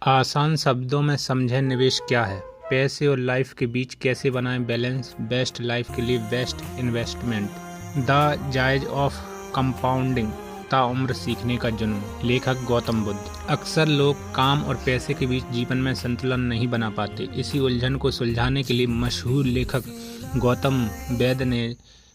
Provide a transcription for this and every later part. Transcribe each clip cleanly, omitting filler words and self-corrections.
आसान शब्दों में समझें निवेश क्या है, पैसे और लाइफ के बीच कैसे बनाएं बैलेंस, बेस्ट लाइफ के लिए बेस्ट इन्वेस्टमेंट, द जायज ऑफ कंपाउंडिंग, ताउम्र सीखने का जुनून। लेखक गौतम बुद्ध। अक्सर लोग काम और पैसे के बीच जीवन में संतुलन नहीं बना पाते। इसी उलझन को सुलझाने के लिए मशहूर लेखक गौतम बुद्ध ने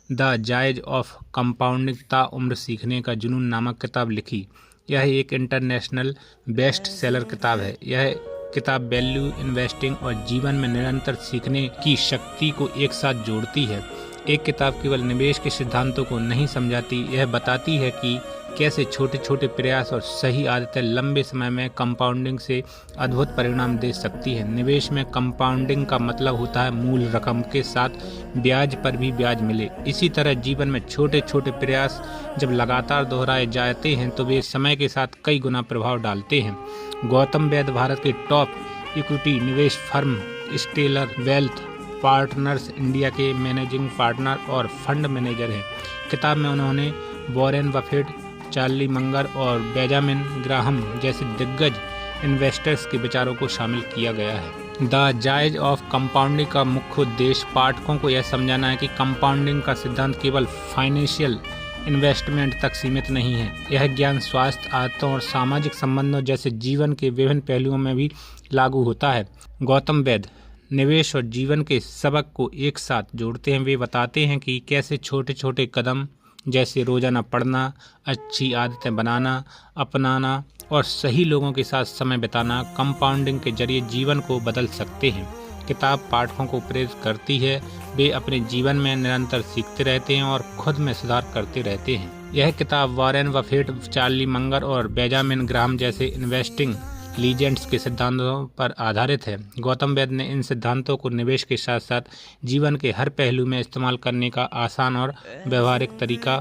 द जायज ऑफ कंपाउंडिंग, ताउम्र सीखने का जुनून नामक किताब लिखी। यह एक इंटरनेशनल बेस्ट सेलर किताब है। यह किताब वैल्यू इन्वेस्टिंग और जीवन में निरंतर सीखने की शक्ति को एक साथ जोड़ती है। एक किताब केवल निवेश के सिद्धांतों को नहीं समझाती, यह बताती है कि कैसे छोटे छोटे प्रयास और सही आदतें लंबे समय में कंपाउंडिंग से अद्भुत परिणाम दे सकती है। निवेश में कंपाउंडिंग का मतलब होता है मूल रकम के साथ ब्याज पर भी ब्याज मिले। इसी तरह जीवन में छोटे छोटे प्रयास जब लगातार दोहराए जाते हैं तो वे समय के साथ कई गुना प्रभाव डालते हैं। गौतम बुद्ध भारत के टॉप इक्विटी निवेश firm Stellar Wealth Partners India के मैनेजिंग पार्टनर और फंड मैनेजर हैं। किताब में उन्होंने वॉरेन बफेट, चार्ली मंगर और बेंजामिन ग्राहम जैसे दिग्गज इन्वेस्टर्स के विचारों को शामिल किया गया है। द जायज ऑफ कंपाउंडिंग का मुख्य उद्देश्य पाठकों को यह समझाना है कि कंपाउंडिंग का सिद्धांत केवल फाइनेंशियल इन्वेस्टमेंट तक सीमित नहीं है। यह ज्ञान, स्वास्थ्य, आदतों और सामाजिक संबंधों जैसे जीवन के विभिन्न पहलुओं में भी लागू होता है। गौतम बुद्ध निवेश और जीवन के सबक को एक साथ जोड़ते हैं। वे बताते हैं कि कैसे छोटे छोटे कदम जैसे रोजाना पढ़ना, अच्छी आदतें बनाना, अपनाना और सही लोगों के साथ समय बिताना कंपाउंडिंग के जरिए जीवन को बदल सकते हैं। किताब पाठकों को प्रेरित करती है, वे अपने जीवन में निरंतर सीखते रहते हैं और खुद में सुधार करते रहते हैं। यह किताब वॉरेन बफेट, चार्ली मंगर और बेंजामिन ग्राहम जैसे इन्वेस्टिंग लीजेंड्स के सिद्धांतों पर आधारित है। गौतम बुद्ध ने इन सिद्धांतों को निवेश के साथ साथ जीवन के हर पहलू में इस्तेमाल करने का आसान और व्यवहारिक तरीका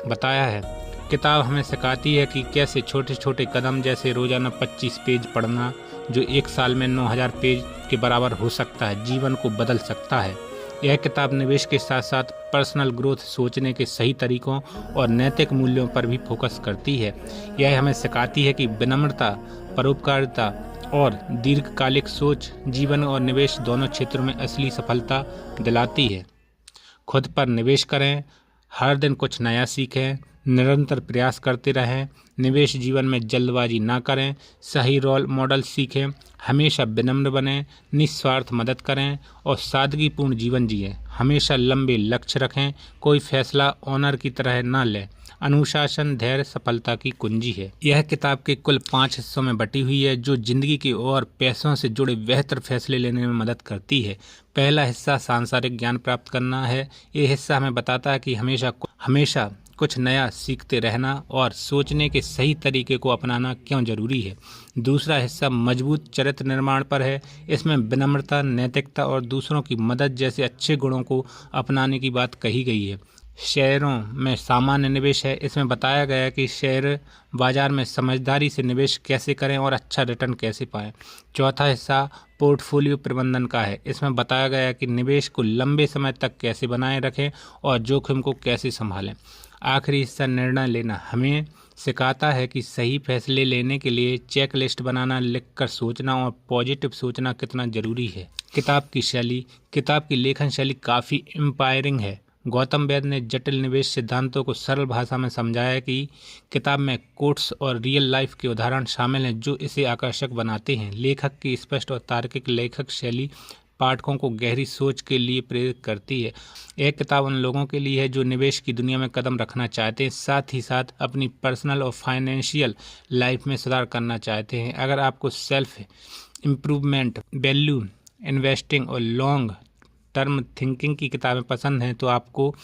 बताया है। किताब हमें सिखाती है कि कैसे छोटे छोटे कदम जैसे रोजाना 25 पेज पढ़ना, जो एक साल में 9000 पेज के बराबर हो सकता है, जीवन को बदल सकता है। यह किताब निवेश के साथ साथ पर्सनल ग्रोथ, सोचने के सही तरीकों और नैतिक मूल्यों पर भी फोकस करती है। यह हमें सिखाती है कि विनम्रता, परोपकारिता और दीर्घकालिक सोच जीवन और निवेश दोनों क्षेत्रों में असली सफलता दिलाती है। खुद पर निवेश करें, हर दिन कुछ नया सीखें, निरंतर प्रयास करते रहें। निवेश जीवन में जल्दबाजी ना करें, सही रोल मॉडल सीखें, हमेशा विनम्र बनें, निस्वार्थ मदद करें और सादगीपूर्ण जीवन जिएं। हमेशा लंबे लक्ष्य रखें, कोई फैसला ऑनर की तरह ना लें। अनुशासन, धैर्य सफलता की कुंजी है। यह किताब के कुल 5 हिस्सों में बटी हुई है जो जिंदगी के और पैसों से जुड़े बेहतर फैसले लेने में मदद करती है। पहला हिस्सा सांसारिक ज्ञान प्राप्त करना है। ये हिस्सा हमें बताता है कि हमेशा कुछ नया सीखते रहना और सोचने के सही तरीके को अपनाना क्यों जरूरी है। दूसरा हिस्सा मजबूत चरित्र निर्माण पर है। इसमें विनम्रता, नैतिकता और दूसरों की मदद जैसे अच्छे गुणों को अपनाने की बात कही गई है। शेयरों में सामान्य निवेश है। इसमें बताया गया है कि शेयर बाजार में समझदारी से निवेश कैसे करें और अच्छा रिटर्न कैसे पाएं। चौथा हिस्सा पोर्टफोलियो प्रबंधन का है। इसमें बताया गया है कि निवेश को लंबे समय तक कैसे बनाए रखें और जोखिम को कैसे संभालें। आखिरी हिस्सा निर्णय लेना हमें सिखाता है कि सही फैसले लेने के लिए चेक लिस्ट बनाना, लिखकर सोचना और पॉजिटिव सोचना कितना जरूरी है। किताब की लेखन शैली काफ़ी एम्पायरिंग है। गौतम बुद्ध ने जटिल निवेश सिद्धांतों को सरल भाषा में समझाया है कि किताब में कोट्स और रियल लाइफ के उदाहरण शामिल हैं जो इसे आकर्षक बनाते हैं। लेखक की स्पष्ट और तार्किक लेखक शैली पाठकों को गहरी सोच के लिए प्रेरित करती है। यह किताब उन लोगों के लिए है जो निवेश की दुनिया में कदम रखना चाहते हैं, साथ ही साथ अपनी पर्सनल और फाइनेंशियल लाइफ में सुधार करना चाहते हैं। अगर आपको सेल्फ इम्प्रूवमेंट, वैल्यू इन्वेस्टिंग और लॉन्ग टर्म थिंकिंग की किताबें पसंद हैं तो आपको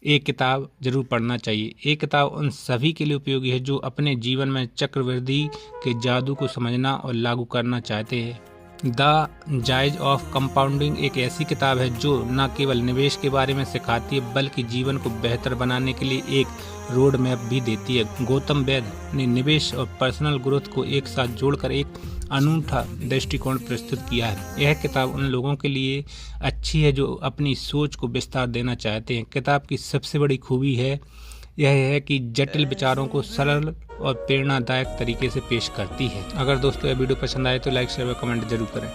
एक किताब जरूर पढ़ना चाहिए। एक किताब उन सभी के लिए उपयोगी है जो अपने जीवन में चक्रवृद्धि के जादू को समझना और लागू करना चाहते हैं। द जायज ऑफ कंपाउंडिंग एक ऐसी किताब है जो न केवल निवेश के बारे में सिखाती है बल्कि जीवन को बेहतर बनाने के लिए एक रोड मैप भी देती है। गौतम बुद्ध ने निवेश और पर्सनल ग्रोथ को एक साथ जोड़कर एक अनूठा दृष्टिकोण प्रस्तुत किया है। यह किताब उन लोगों के लिए अच्छी है जो अपनी सोच को विस्तार देना चाहते हैं। किताब की सबसे बड़ी खूबी है यह है कि जटिल विचारों को सरल और प्रेरणादायक तरीके से पेश करती है। अगर दोस्तों यह वीडियो पसंद आए तो लाइक शेयर व कमेंट जरूर करें।